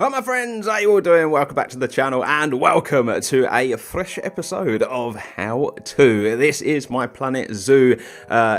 Hi my friends, how you all doing? Welcome back to the channel and welcome to a fresh episode of How To. This is my Planet Zoo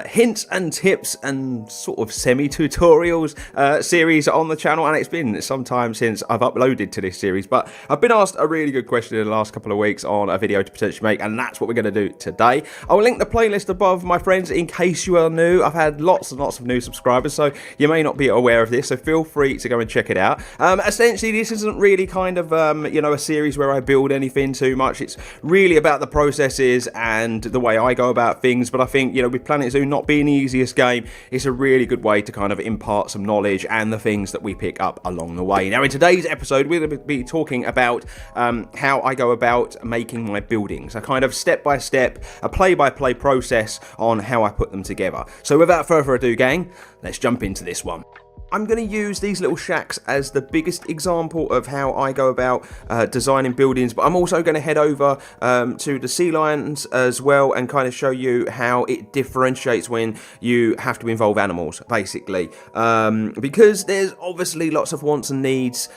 hints and tips and sort of semi-tutorials series on the channel, and it's been some time since I've uploaded to this series, but I've been asked a really good question in the last couple of weeks on a video to potentially make, and that's what we're going to do today. I'll link the playlist above, my friends, in case you are new. I've had lots and lots of new subscribers, so you may not be aware of this, so feel free to go and check it out. Essentially, this isn't really kind of, a series where I build anything too much. It's really about the processes and the way I go about things. But I think, with Planet Zoo not being the easiest game, it's a really good way to kind of impart some knowledge and the things that we pick up along the way. Now, in today's episode, we're going to be talking about how I go about making my buildings. A kind of step-by-step, a play-by-play process on how I put them together. So without further ado, gang, let's jump into this one. I'm going to use these little shacks as the biggest example of how I go about designing buildings, but I'm also going to head over to the sea lions as well and kind of show you how it differentiates when you have to involve animals, basically. Because there's obviously lots of wants and needs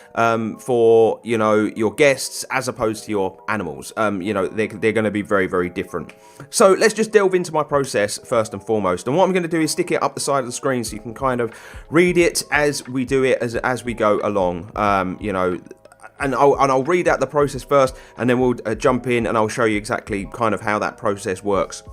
for, your guests as opposed to your animals. They're going to be very, very different. So let's just delve into my process first and foremost. And what I'm going to do is stick it up the side of the screen so you can kind of read it as we do it, as we go along, and I'll read out the process first, and then we'll jump in and I'll show you exactly kind of how that process works.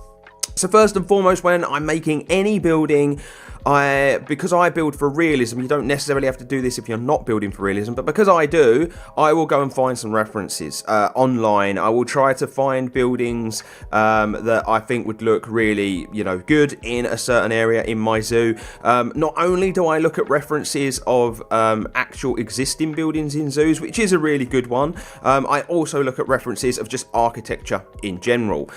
So first and foremost, when I'm making any building, because I build for realism, you don't necessarily have to do this if you're not building for realism, but because I do, I will go and find some references online. I will try to find buildings that I think would look really, good in a certain area in my zoo. Not only do I look at references of actual existing buildings in zoos, which is a really good one, I also look at references of just architecture in general.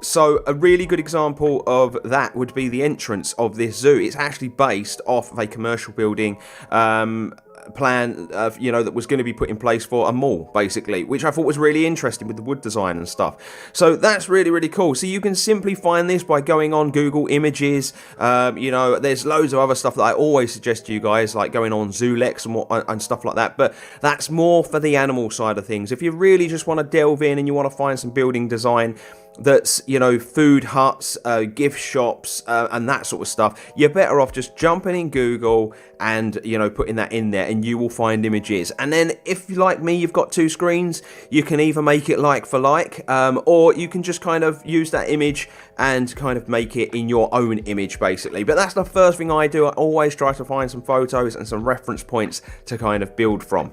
So a really good example of that would be the entrance of this zoo. It's actually based off of a commercial building plan that was going to be put in place for a mall, basically, which I thought was really interesting with the wood design and stuff. So that's really, really cool. So you can simply find this by going on Google Images. There's loads of other stuff that I always suggest to you guys, like going on ZooLex and stuff like that, but that's more for the animal side of things. If you really just want to delve in and you want to find some building design that's, food huts, gift shops, and that sort of stuff, you're better off just jumping in Google and, putting that in there, and you will find images. And then if, like me, you've got two screens, you can either make it like for like, or you can just kind of use that image and kind of make it in your own image, basically. But that's the first thing I do. I always try to find some photos and some reference points to kind of build from.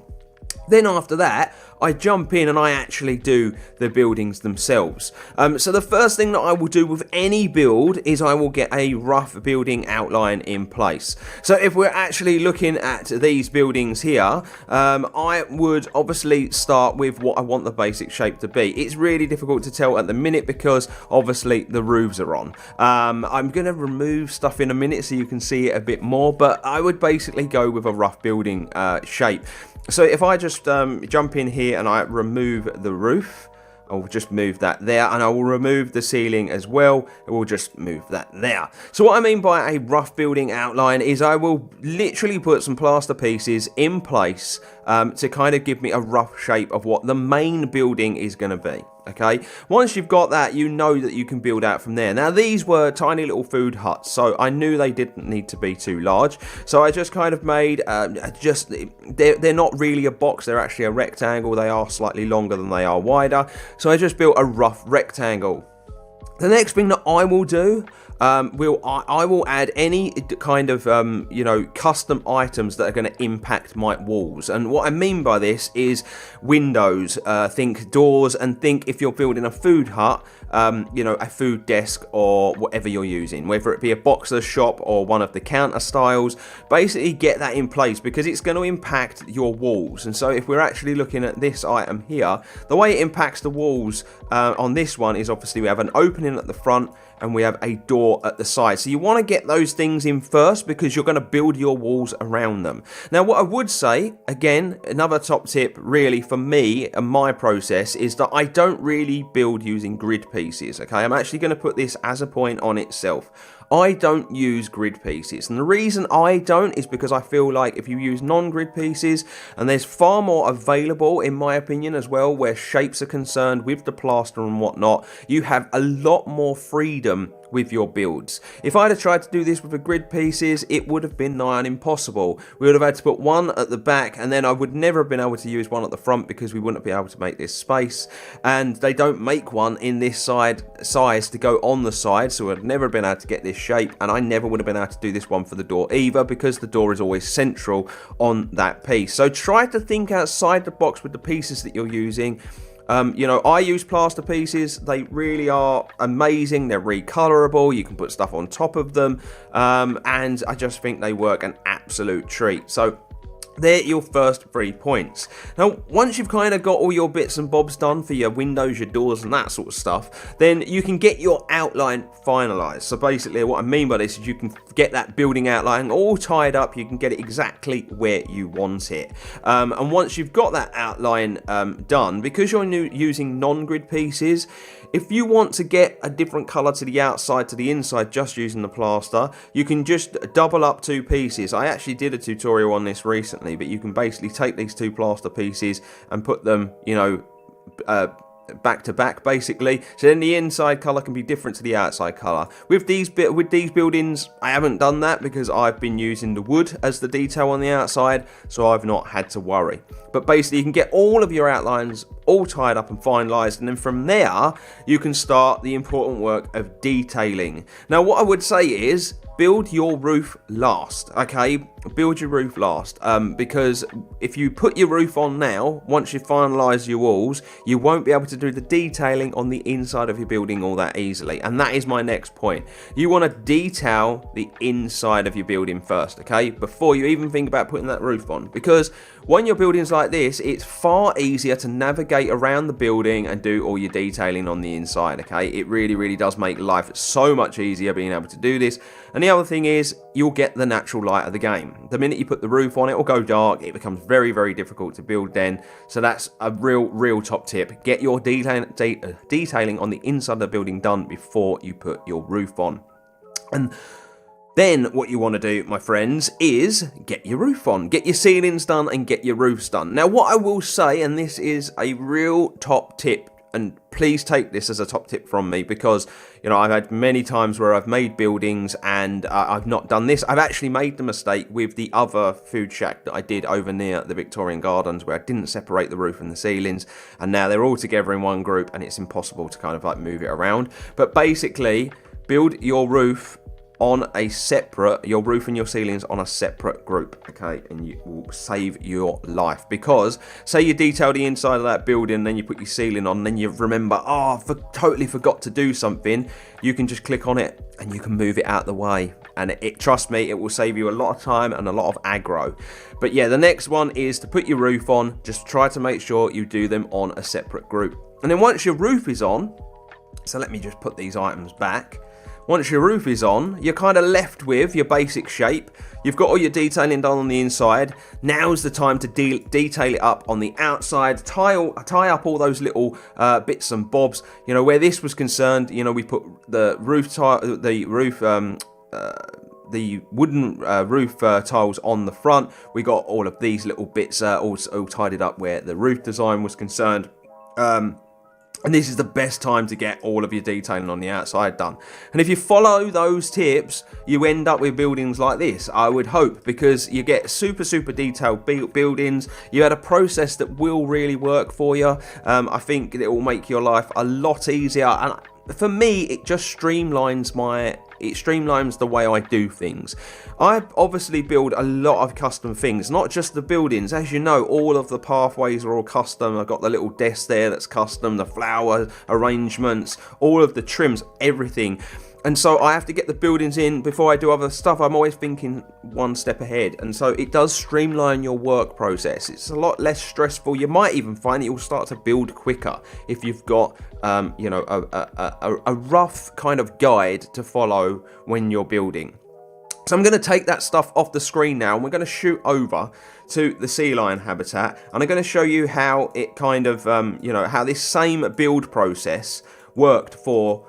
Then after that, I jump in and I actually do the buildings themselves. So the first thing that I will do with any build is I will get a rough building outline in place. So if we're actually looking at these buildings here, I would obviously start with what I want the basic shape to be. It's really difficult to tell at the minute because obviously the roofs are on. I'm going to remove stuff in a minute so you can see it a bit more, but I would basically go with a rough building shape. So if I just jump in here and I remove the roof, I'll just move that there, and I will remove the ceiling as well. I will just move that there. So what I mean by a rough building outline is I will literally put some plaster pieces in place to kind of give me a rough shape of what the main building is going to be. Okay, once you've got that, you know that you can build out from there. Now, these were tiny little food huts, so I knew they didn't need to be too large. So I just kind of made, they're not really a box, they're actually a rectangle. They are slightly longer than they are wider. So I just built a rough rectangle. The next thing that I will do, I will add any kind of, custom items that are going to impact my walls. And what I mean by this is windows, think doors, and think if you're building a food hut, a food desk or whatever you're using, whether it be a boxer shop or one of the counter styles, basically get that in place because it's going to impact your walls. And so if we're actually looking at this item here, the way it impacts the walls on this one is obviously we have an opening at the front and we have a door at the side. So you want to get those things in first because you're going to build your walls around them. Now, what I would say, again, another top tip really for me and my process is that I don't really build using grid pieces, okay? I'm actually going to put this as a point on itself. I don't use grid pieces, and the reason I don't is because I feel like if you use non-grid pieces, and there's far more available in my opinion as well where shapes are concerned with the plaster and whatnot, you have a lot more freedom with your builds. If I'd have tried to do this with the grid pieces, it would have been nigh on impossible. We would have had to put one at the back, and then I would never have been able to use one at the front because we wouldn't be able to make this space, and they don't make one in this size to go on the side, so I'd never have been able to get this shape, and I never would have been able to do this one for the door either because the door is always central on that piece. So try to think outside the box with the pieces that you're using. I use plaster pieces. They really are amazing. They're recolorable. You can put stuff on top of them. And I just think they work an absolute treat. So they're your first 3 points. Now, once you've kind of got all your bits and bobs done for your windows, your doors, and that sort of stuff, then you can get your outline finalized. So basically, what I mean by this is you can get that building outline all tied up. You can get it exactly where you want it. And once you've got that outline done, because you're using non-grid pieces, if you want to get a different color to the outside to the inside just using the plaster, you can just double up 2 pieces. I actually did a tutorial on this recently, but you can basically take these 2 plaster pieces and put them, back to back basically, so then the inside color can be different to the outside color. With these buildings, I haven't done that because I've been using the wood as the detail on the outside, so I've not had to worry. But basically you can get all of your outlines all tied up and finalized, and then from there you can start the important work of detailing. Now what I would say is build your roof last, okay? Build your roof last, because if you put your roof on now, once you finalise your walls, you won't be able to do the detailing on the inside of your building all that easily. And that is my next point. You want to detail the inside of your building first, okay? Before you even think about putting that roof on. Because when your building's like this, it's far easier to navigate around the building and do all your detailing on the inside, okay? It really, really does make life so much easier being able to do this. And the other thing is, you'll get the natural light of the game. The minute you put the roof on, it will go dark. It becomes very, very difficult to build then. So that's a real top tip. Get your detailing on the inside of the building done before you put your roof on. And then what you want to do, my friends, is get your roof on. Get your ceilings done and get your roofs done. Now, what I will say, and this is a real top tip, and please take this as a top tip from me, because I've had many times where I've made buildings and I've not done this. I've actually made the mistake with the other food shack that I did over near the Victorian Gardens, where I didn't separate the roof and the ceilings, and now they're all together in one group and it's impossible to kind of like move it around. But basically, build your roof on a separate, your roof and your ceilings on a separate group, okay? And you will save your life, because say you detail the inside of that building and then you put your ceiling on and then you remember, totally forgot to do something. You can just click on it and you can move it out the way, and trust me, it will save you a lot of time and a lot of aggro. But yeah, the next one is to put your roof on. Just try to make sure you do them on a separate group. And then once your roof is on, so let me just put these items back. Once your roof is on, you're kind of left with your basic shape. You've got all your detailing done on the inside. Now's the time to detail it up on the outside. Tie up all those little bits and bobs. Where this was concerned, we put the wooden roof tiles on the front. We got all of these little bits all tidied up where the roof design was concerned. And this is the best time to get all of your detailing on the outside done. And if you follow those tips, you end up with buildings like this, I would hope, because you get super detailed buildings. You had a process that will really work for you. I think it will make your life a lot easier. And for me, it just streamlines the way I do things. I obviously build a lot of custom things, not just the buildings. As you know, all of the pathways are all custom. I've got the little desk there that's custom, the flower arrangements, all of the trims, everything. And so I have to get the buildings in before I do other stuff. I'm always thinking one step ahead. And so it does streamline your work process. It's a lot less stressful. You might even find that you'll start to build quicker if you've got a rough kind of guide to follow when you're building. So I'm going to take that stuff off the screen now, and we're going to shoot over to the sea lion habitat, and I'm going to show you how it kind of, how this same build process worked for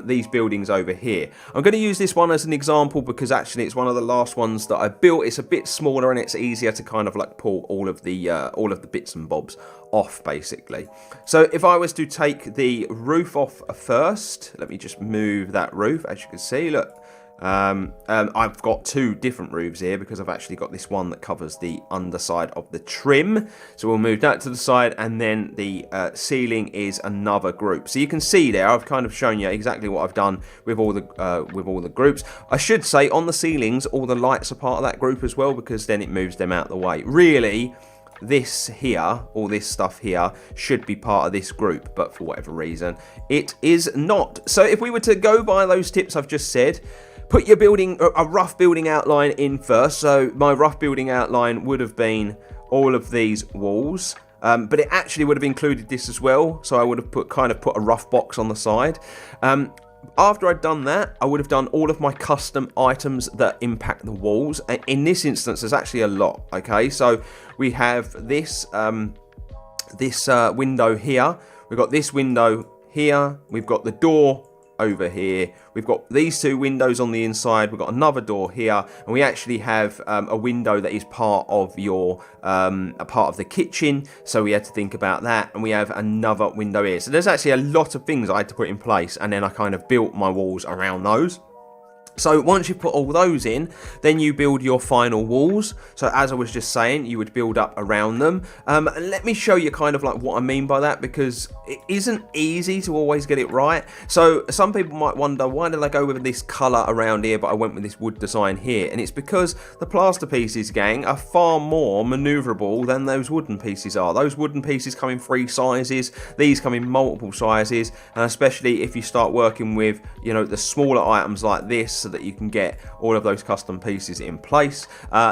these buildings over here. I'm going to use this one as an example because actually it's one of the last ones that I built. It's a bit smaller and it's easier to kind of like pull all of the bits and bobs off, basically. So if I was to take the roof off first, let me just move that roof. As you can see, look. I've got two different roofs here because I've actually got this one that covers the underside of the trim, so we'll move that to the side, and then the ceiling is another group. So you can see there I've kind of shown you exactly what I've done with all the groups. I should say on the ceilings all the lights are part of that group as well, because then it moves them out of the way. Really, this here, all this stuff here, should be part of this group, but for whatever reason it is not. So if we were to go by those tips I've just said, put your a rough building outline in first. So my rough building outline would have been all of these walls, but it actually would have included this as well. So I would have put a rough box on the side. After I'd done that, I would have done all of my custom items that impact the walls. And in this instance, there's actually a lot. Okay, so we have this window here. We've got this window here. We've got the door over here. We've got these two windows on the inside. We've got another door here, and we actually have a window that is part of a part of the kitchen. So we had to think about that, and we have another window here. So there's actually a lot of things I had to put in place, and then I kind of built my walls around those. So once you put all those in, then you build your final walls. So as I was just saying, you would build up around them. And let me show you kind of like what I mean by that, because it isn't easy to always get it right. So some people might wonder, why did I go with this colour around here, but I went with this wood design here? And it's because the plaster pieces, gang, are far more manoeuvrable than those wooden pieces are. Those wooden pieces come in 3 sizes. These come in multiple sizes. And especially if you start working with, you know, the smaller items like this, so that you can get all of those custom pieces in place,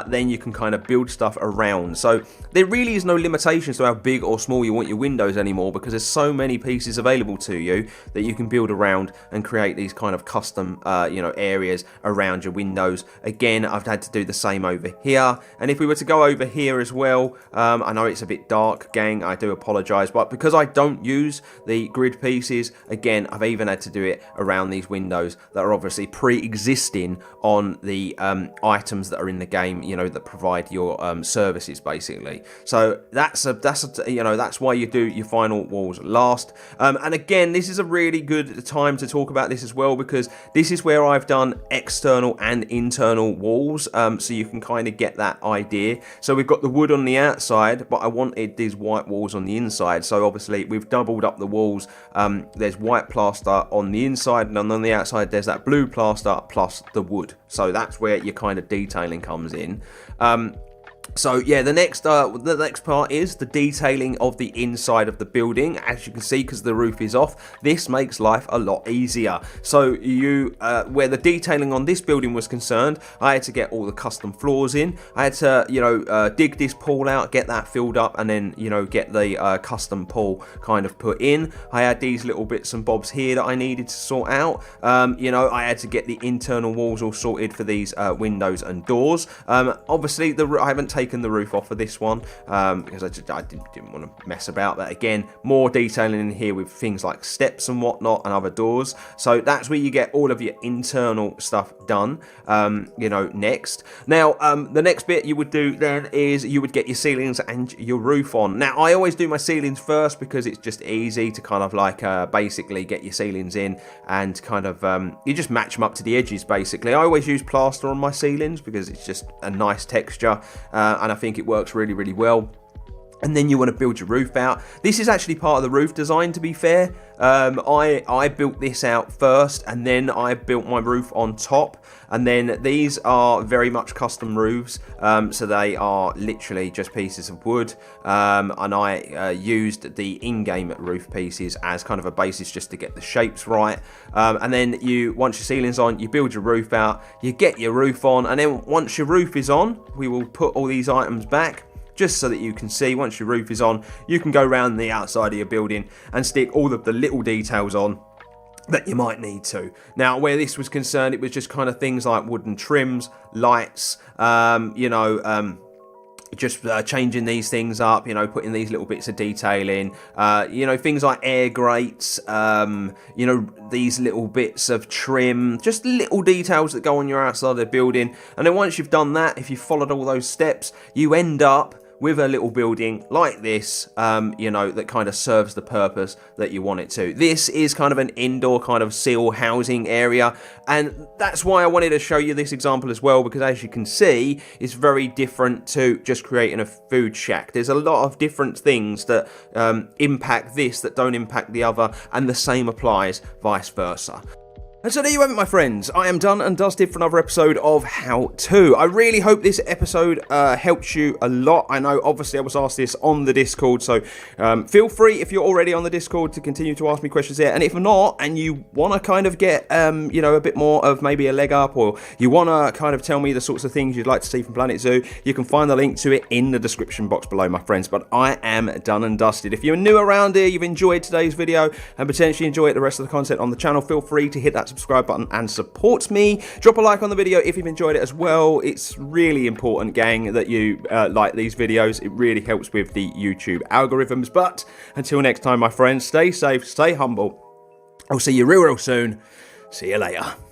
then you can kind of build stuff around. So there really is no limitations to how big or small you want your windows anymore, because there's so many pieces available to you that you can build around and create these kind of custom areas around your windows. Again, I've had to do the same over here, and if we were to go over here as well, I know it's a bit dark, gang, I do apologize, but because I don't use the grid pieces, again, I've even had to do it around these windows that are obviously pre-existing on the items that are in the game, you know, that provide your services, basically. So that's why you do your final walls last. And again, this is a really good time to talk about this as well, because this is where I've done external and internal walls, so you can kind of get that idea. So we've got the wood on the outside, but I wanted these white walls on the inside. So obviously we've doubled up the walls. There's white plaster on the inside, and on the outside there's that blue plaster plus the wood. So that's where your kind of detailing comes in. So yeah, the next part is the detailing of the inside of the building. As you can see, because the roof is off, this makes life a lot easier. So where the detailing on this building was concerned, I had to get all the custom floors in. I had to dig this pool out, get that filled up, and then get the custom pool kind of put in. I had these little bits and bobs here that I needed to sort out. I had to get the internal walls all sorted for these windows and doors. Obviously I haven't taken the roof off of this one because I didn't want to mess about. But again, more detailing in here with things like steps and whatnot and other doors. So that's where you get all of your internal stuff done. Next. Now, the next bit you would do then is you would get your ceilings and your roof on. Now, I always do my ceilings first because it's just easy to kind of like basically get your ceilings in and kind of you just match them up to the edges. Basically, I always use plaster on my ceilings because it's just a nice texture. And I think it works really, really well. And then you want to build your roof out. This is actually part of the roof design, to be fair. I built this out first, and then I built my roof on top. And then these are very much custom roofs, so they are literally just pieces of wood. And I used the in-game roof pieces as kind of a basis just to get the shapes right. And then once your ceiling's on, you build your roof out, you get your roof on, and then once your roof is on, we will put all these items back. Just so that you can see, once your roof is on, you can go around the outside of your building and stick all of the little details on that you might need to. Now, where this was concerned, it was just kind of things like wooden trims, lights, just changing these things up, you know, putting these little bits of detail in, you know, things like air grates, you know, these little bits of trim, just little details that go on your outside of the building. And then once you've done that, if you followed all those steps, you end up with a little building like this, you know, that kind of serves the purpose that you want it to. This is kind of an indoor kind of seal housing area, and that's why I wanted to show you this example as well, because as you can see, it's very different to just creating a food shack. There's a lot of different things that impact this that don't impact the other, and the same applies vice versa. And so there you have it, my friends. I am done and dusted for another episode of How To. I really hope this episode helps you a lot. I know, obviously, I was asked this on the Discord, so feel free, if you're already on the Discord, to continue to ask me questions there. And if not, and you want to kind of get, you know, a bit more of maybe a leg up, or you want to kind of tell me the sorts of things you'd like to see from Planet Zoo, you can find the link to it in the description box below, my friends. But I am done and dusted. If you're new around here, you've enjoyed today's video, and potentially enjoyed the rest of the content on the channel, feel free to hit that subscribe button and support me. Drop a like on the video if you've enjoyed it as well. It's really important, gang, that you like these videos. It really helps with the YouTube algorithms. But until next time, my friends, stay safe, stay humble. I'll see you real soon. See you later.